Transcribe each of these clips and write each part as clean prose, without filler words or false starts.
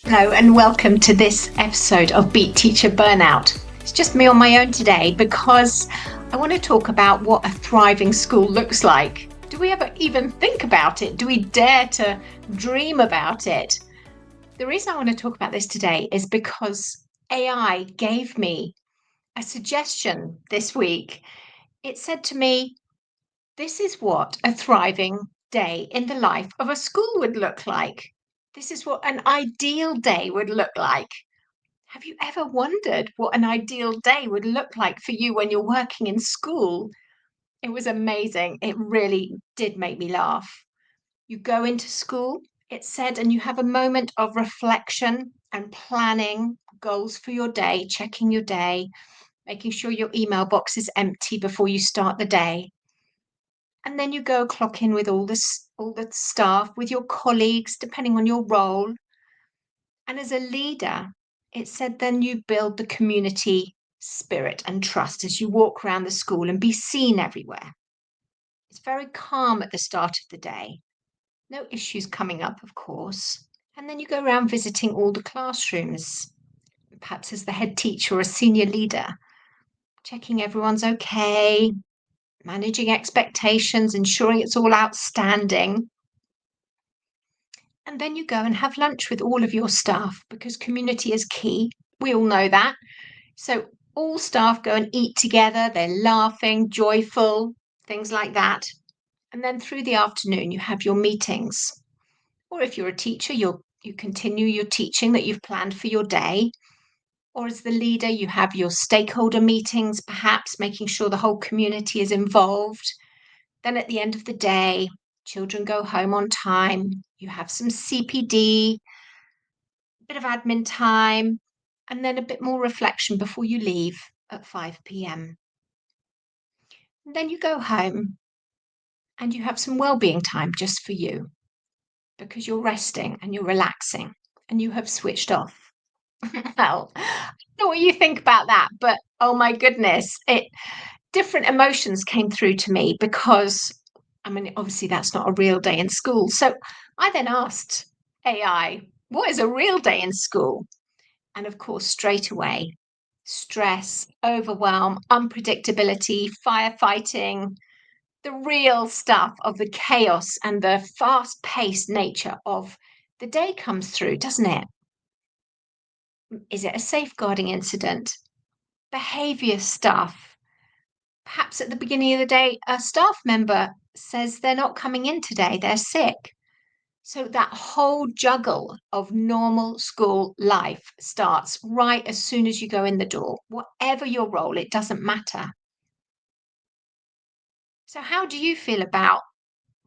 Hello and welcome to this episode of Beat Teacher Burnout. It's just me on my own today because I want to talk about what a thriving school looks like. Do we ever even think about it? Do we dare to dream about it? The reason I want to talk about this today is because AI gave me a suggestion this week. It said to me, this is what a thriving day in the life of a school would look like. This is what an ideal day would look like. Have you ever wondered what an ideal day would look like for you when you're working in school? It was amazing. It really did make me laugh. You go into school, it said, and you have a moment of reflection and planning goals for your day, checking your day, making sure your email box is empty before you start the day. And then you go clock in with all the staff, with your colleagues, depending on your role. And as a leader, it said then you build the community spirit and trust as you walk around the school and be seen everywhere. It's very calm at the start of the day. No issues coming up, of course. And then you go around visiting all the classrooms, perhaps as the head teacher or a senior leader, checking everyone's okay, managing expectations, ensuring it's all outstanding. And then you go and have lunch with all of your staff because community is key. We all know that. So all staff go and eat together. They're laughing, joyful, things like that. And then through the afternoon, you have your meetings. Or if you're a teacher, you continue your teaching that you've planned for your day. Or as the leader, you have your stakeholder meetings, perhaps making sure the whole community is involved. Then at the end of the day, children go home on time. You have some CPD, a bit of admin time, and then a bit more reflection before you leave at 5 p.m. Then you go home and you have some well-being time just for you because you're resting and you're relaxing and you have switched off. Well, I don't know what you think about that, but oh my goodness, it different emotions came through to me because I mean, obviously that's not a real day in school. So I then asked AI, what is a real day in school? And of course, straight away, stress, overwhelm, unpredictability, firefighting, the real stuff of the chaos and the fast paced nature of the day comes through, doesn't it? Is it a safeguarding incident? Behavior stuff. Perhaps at the beginning of the day, a staff member says they're not coming in today, they're sick. So that whole juggle of normal school life starts right as soon as you go in the door. Whatever your role, it doesn't matter. So, how do you feel about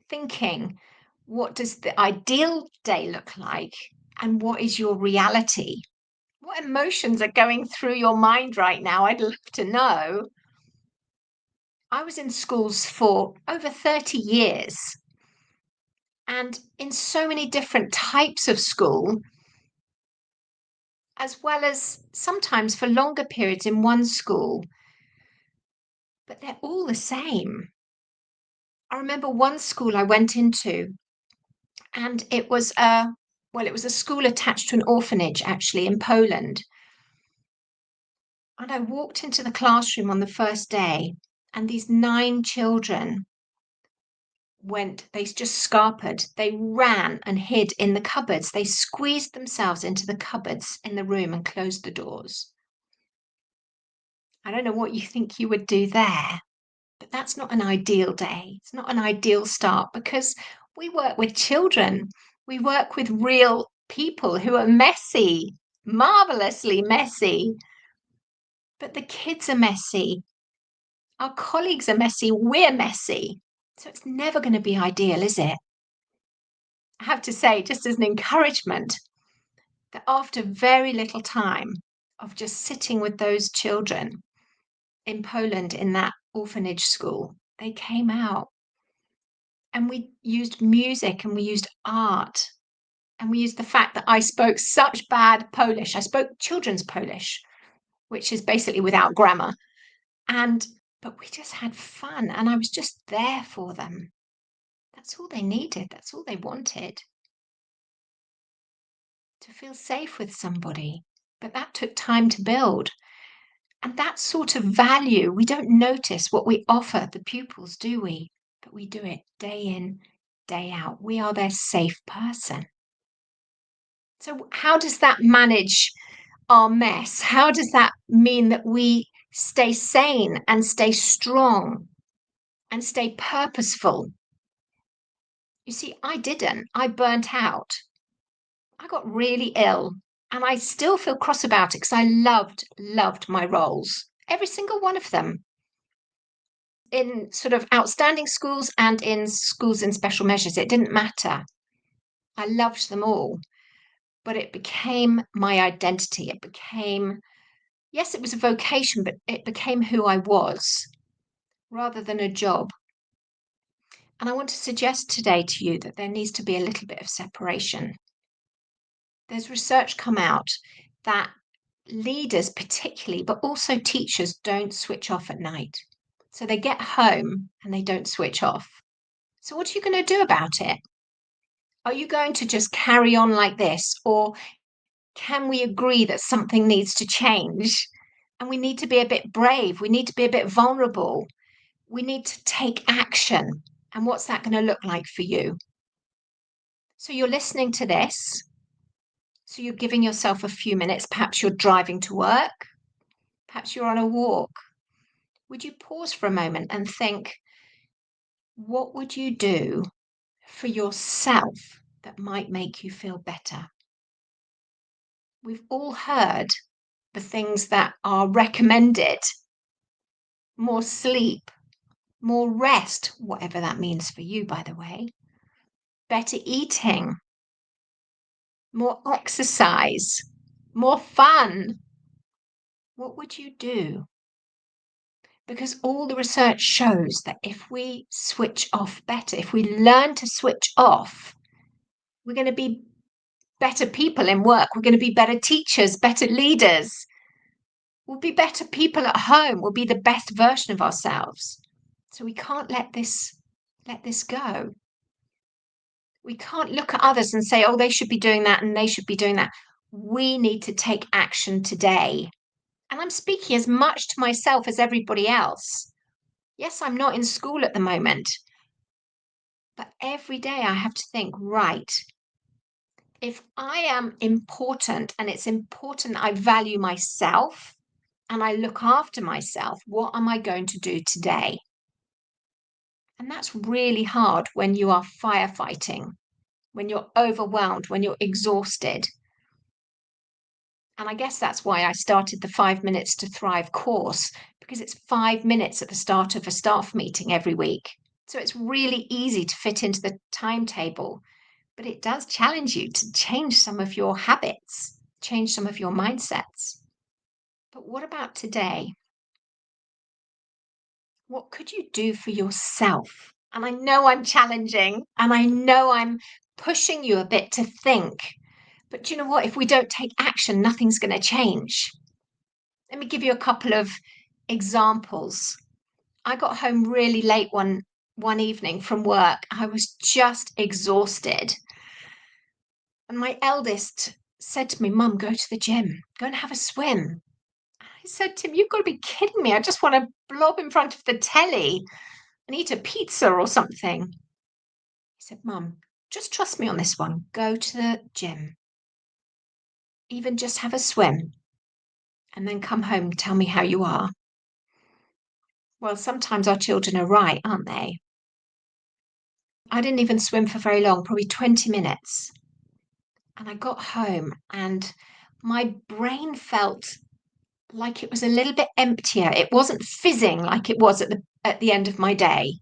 thinking, what does the ideal day look like? And what is your reality? What emotions are going through your mind right now? I'd love to know. I was in schools for over 30 years and in so many different types of school, as well as sometimes for longer periods in one school, but they're all the same. I remember one school I went into, and it was a school attached to an orphanage actually in Poland. And I walked into the classroom on the first day, and these 9 children they just scarpered. They ran and hid in the cupboards. They squeezed themselves into the cupboards in the room and closed the doors. I don't know what you think you would do there, but that's not an ideal day. It's not an ideal start because we work with children. We work with real people who are messy, marvelously messy, but the kids are messy. Our colleagues are messy. We're messy. So it's never going to be ideal, is it? I have to say, just as an encouragement, that after very little time of just sitting with those children in Poland in that orphanage school, they came out and we used music and we used art and we used the fact that I spoke such bad Polish. I spoke children's Polish, which is basically without grammar. And but we just had fun and I was just there for them. That's all they needed. That's all they wanted. to feel safe with somebody. But that took time to build. And that sort of value, we don't notice what we offer the pupils, do we? But we do it day in, day out. We are their safe person. So, how does that manage our mess? How does that mean that we stay sane and stay strong and stay purposeful? You see, I didn't. I burnt out. I got really ill and I still feel cross about it because I loved my roles, every single one of them, in sort of outstanding schools and in schools in special measures. It didn't matter. I loved them all, but it became my identity. It became, yes, it was a vocation, but it became who I was rather than a job. And I want to suggest today to you that there needs to be a little bit of separation. There's research come out that leaders, particularly, but also teachers, don't switch off at night. So they get home and they don't switch off. So, what are you going to do about it? Are you going to just carry on like this? Or can we agree that something needs to change? And we need to be a bit brave. We need to be a bit vulnerable. We need to take action. And what's that going to look like for you? So, you're listening to this. So, you're giving yourself a few minutes. Perhaps you're driving to work. Perhaps you're on a walk. Would you pause for a moment and think, what would you do for yourself that might make you feel better? We've all heard the things that are recommended: more sleep, more rest, whatever that means for you, by the way, better eating, more exercise, more fun. What would you do? Because all the research shows that if we switch off better, if we learn to switch off, we're going to be better people in work. We're going to be better teachers, better leaders. We'll be better people at home. We'll be the best version of ourselves. So we can't let this go. We can't look at others and say, oh, they should be doing that and they should be doing that. We need to take action today. And I'm speaking as much to myself as everybody else. Yes, I'm not in school at the moment, but every day I have to think, right, if I am important and it's important I value myself and I look after myself, what am I going to do today? And that's really hard when you are firefighting, when you're overwhelmed, when you're exhausted. And I guess that's why I started the 5 Minutes to Thrive course, because it's 5 minutes at the start of a staff meeting every week. So it's really easy to fit into the timetable, but it does challenge you to change some of your habits, change some of your mindsets. But what about today? What could you do for yourself? And I know I'm challenging and I know I'm pushing you a bit to think. But do you know what? If we don't take action, nothing's going to change. Let me give you a couple of examples. I got home really late one evening from work. I was just exhausted. And my eldest said to me, Mum, go to the gym, go and have a swim. I said to him, you've got to be kidding me. I just want to blob in front of the telly and eat a pizza or something. He said, Mum, just trust me on this one. Go to the gym, even just have a swim, and then come home and tell me how you are. Well, sometimes our children are right, aren't they? I didn't even swim for very long, probably 20 minutes. And I got home and my brain felt like it was a little bit emptier. It wasn't fizzing like it was at the end of my day.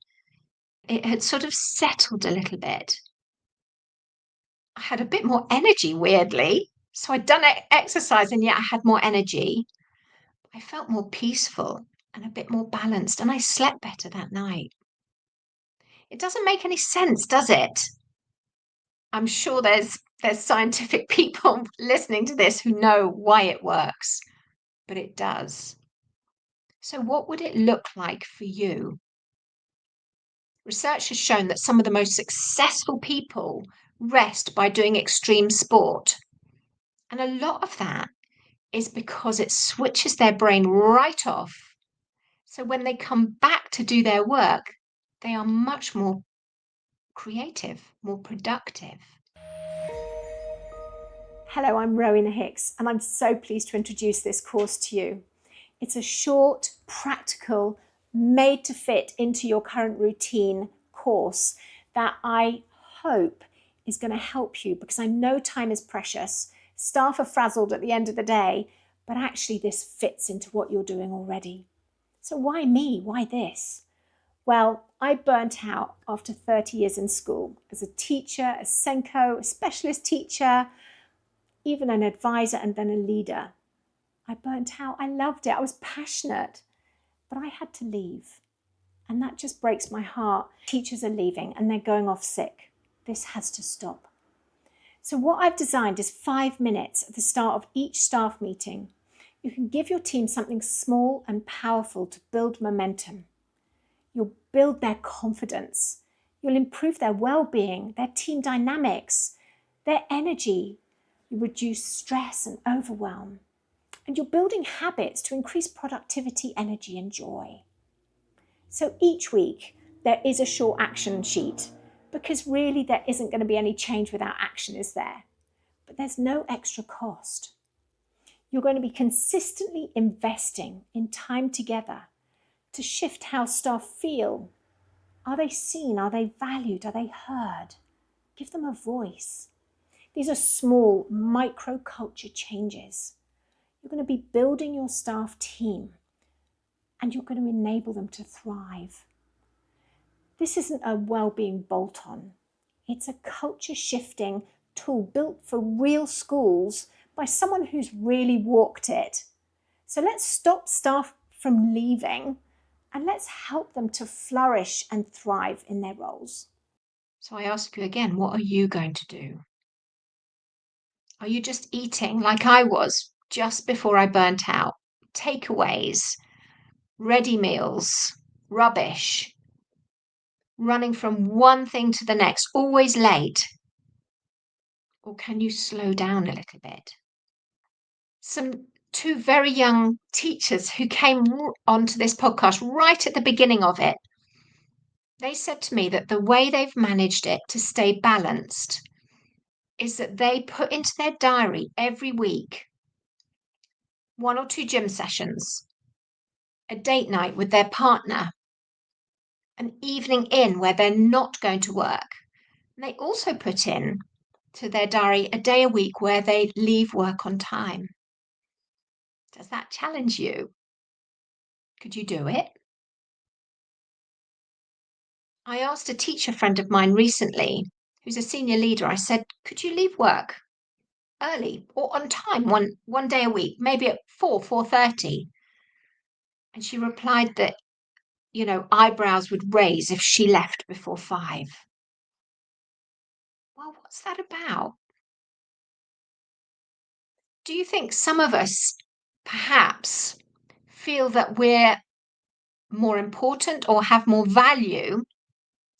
It had sort of settled a little bit. I had a bit more energy, weirdly. So I'd done exercise and yet I had more energy. I felt more peaceful and a bit more balanced, and I slept better that night. It doesn't make any sense, does it? I'm sure there's scientific people listening to this who know why it works, but it does. So what would it look like for you? Research has shown that some of the most successful people rest by doing extreme sport. And a lot of that is because it switches their brain right off. So when they come back to do their work, they are much more creative, more productive. Hello, I'm Rowena Hicks, and I'm so pleased to introduce this course to you. It's a short, practical, made to fit into your current routine course that I hope is going to help you, because I know time is precious. Staff are frazzled at the end of the day, but actually this fits into what you're doing already. So why me? Why this? Well, I burnt out after 30 years in school as a teacher, a Senko, a specialist teacher, even an advisor, and then a leader. I burnt out. I loved it. I was passionate, but I had to leave. And that just breaks my heart. Teachers are leaving and they're going off sick. This has to stop. So what I've designed is 5 minutes at the start of each staff meeting. You can give your team something small and powerful to build momentum. You'll build their confidence. You'll improve their well-being, their team dynamics, their energy. You reduce stress and overwhelm. And you're building habits to increase productivity, energy, and joy. So each week, there is a short action sheet, because really there isn't going to be any change without action, is there? But there's no extra cost. You're going to be consistently investing in time together to shift how staff feel. Are they seen? Are they valued? Are they heard? Give them a voice. These are small micro-culture changes. You're going to be building your staff team, and you're going to enable them to thrive. This isn't a well-being bolt-on. It's a culture-shifting tool built for real schools by someone who's really walked it. So let's stop staff from leaving, and let's help them to flourish and thrive in their roles. So I ask you again, what are you going to do? Are you just eating like I was just before I burnt out? Takeaways, ready meals, rubbish, running from one thing to the next, always late? Or can you slow down a little bit? Two very young teachers who came onto this podcast right at the beginning of it, they said to me that the way they've managed it to stay balanced is that they put into their diary every week 1 or 2 gym sessions, a date night with their partner, an evening in where they're not going to work. And they also put in to their diary a day a week where they leave work on time. Does that challenge you? Could you do it? I asked a teacher friend of mine recently, who's a senior leader, I said, could you leave work early or on time one day a week, maybe at 4:30? And she replied that, eyebrows would raise if she left before 5. Well, what's that about? Do you think some of us perhaps feel that we're more important or have more value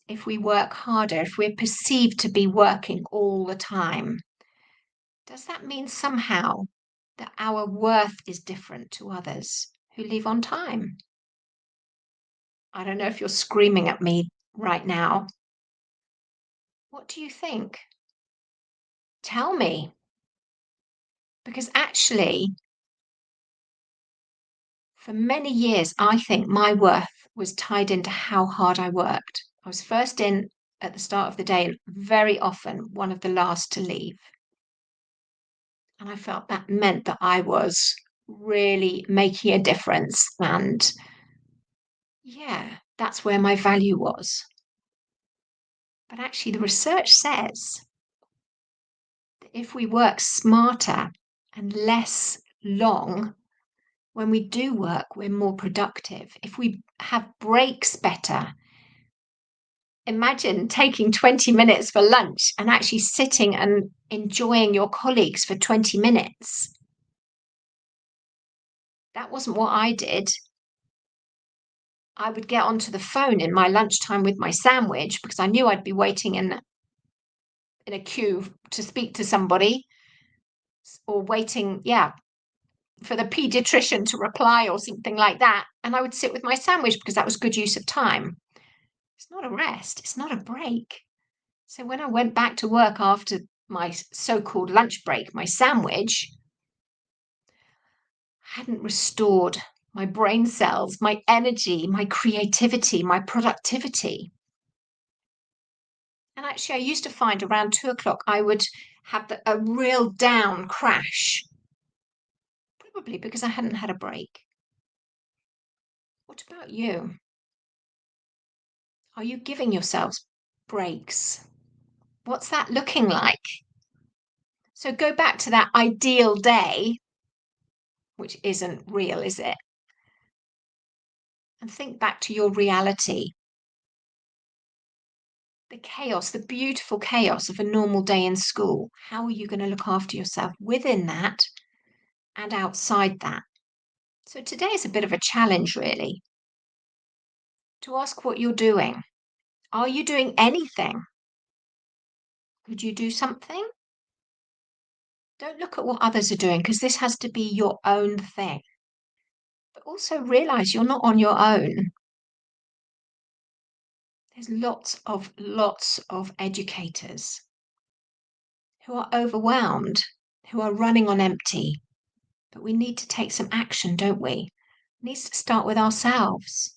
if we work harder, if we're perceived to be working all the time? Does that mean somehow that our worth is different to others who leave on time? I don't know if you're screaming at me right now. What do you think? Tell me. Because actually, for many years, I think my worth was tied into how hard I worked. I was first in at the start of the day and very often one of the last to leave. And I felt that meant that I was really making a difference. And yeah, that's where my value was. But actually, the research says that if we work smarter and less long, when we do work, we're more productive. If we have breaks better, imagine taking 20 minutes for lunch and actually sitting and enjoying your colleagues for 20 minutes. That wasn't what I did. I would get onto the phone in my lunchtime with my sandwich because I knew I'd be waiting in a queue to speak to somebody. or waiting, for the pediatrician to reply or something like that. And I would sit with my sandwich because that was good use of time. It's not a rest. It's not a break. So when I went back to work after my so-called lunch break, my sandwich, I hadn't restored my brain cells, my energy, my creativity, my productivity. And actually, I used to find around 2 o'clock, I would have a real down crash, probably because I hadn't had a break. What about you? Are you giving yourselves breaks? What's that looking like? So go back to that ideal day, which isn't real, is it? And think back to your reality. The chaos, the beautiful chaos of a normal day in school. How are you going to look after yourself within that and outside that? So today is a bit of a challenge, really, to ask what you're doing. Are you doing anything? Could you do something? Don't look at what others are doing because this has to be your own thing. But also realize you're not on your own. There's lots of educators who are overwhelmed, who are running on empty. But we need to take some action, don't we? It needs to start with ourselves.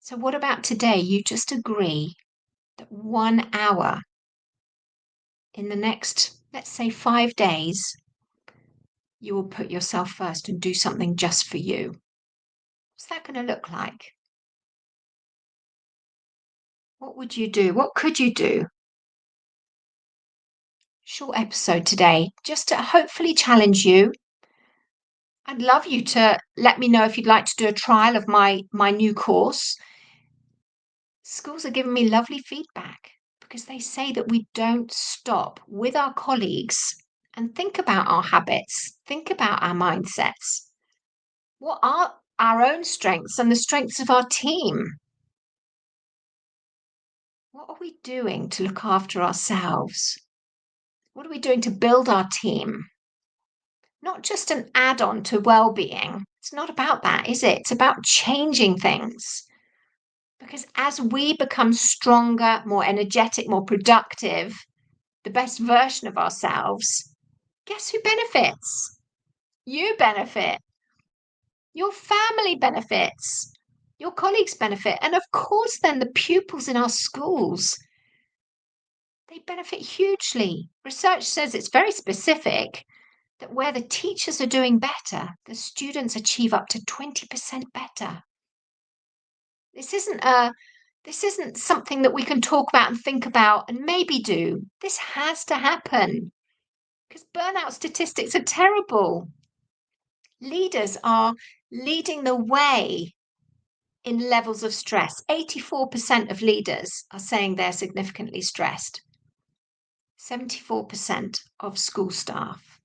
So what about today? You just agree that 1 hour in the next, let's say 5 days, you will put yourself first and do something just for you. What's that going to look like? What would you do? What could you do? Short episode today, just to hopefully challenge you. I'd love you to let me know if you'd like to do a trial of my new course. Schools are giving me lovely feedback because they say that we don't stop with our colleagues and think about our habits, think about our mindsets. What are our own strengths and the strengths of our team? What are we doing to look after ourselves? What are we doing to build our team? Not just an add-on to well-being. It's not about that, is it? It's about changing things. Because as we become stronger, more energetic, more productive, the best version of ourselves, guess who benefits? You benefit. Your family benefits. Your colleagues benefit. And of course, then the pupils in our schools, they benefit hugely. Research says it's very specific that where the teachers are doing better, the students achieve up to 20% better. This isn't something that we can talk about and think about and maybe do. This has to happen because burnout statistics are terrible. Leaders are leading the way in levels of stress. 84% of leaders are saying they're significantly stressed. 74% of school staff.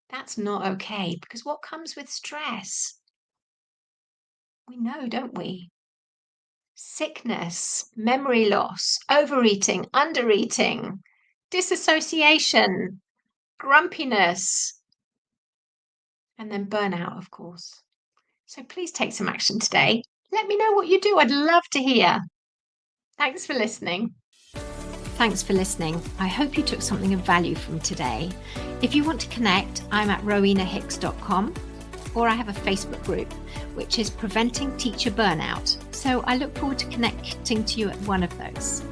That's not okay because what comes with stress? We know, don't we? Sickness, memory loss, overeating, undereating, disassociation, grumpiness, and then burnout, of course. So please take some action today. Let me know what you do. I'd love to hear. Thanks for listening. Thanks for listening. I hope you took something of value from today. If you want to connect, I'm at rowenahicks.com, or I have a Facebook group, which is Preventing Teacher Burnout. So I look forward to connecting to you at one of those.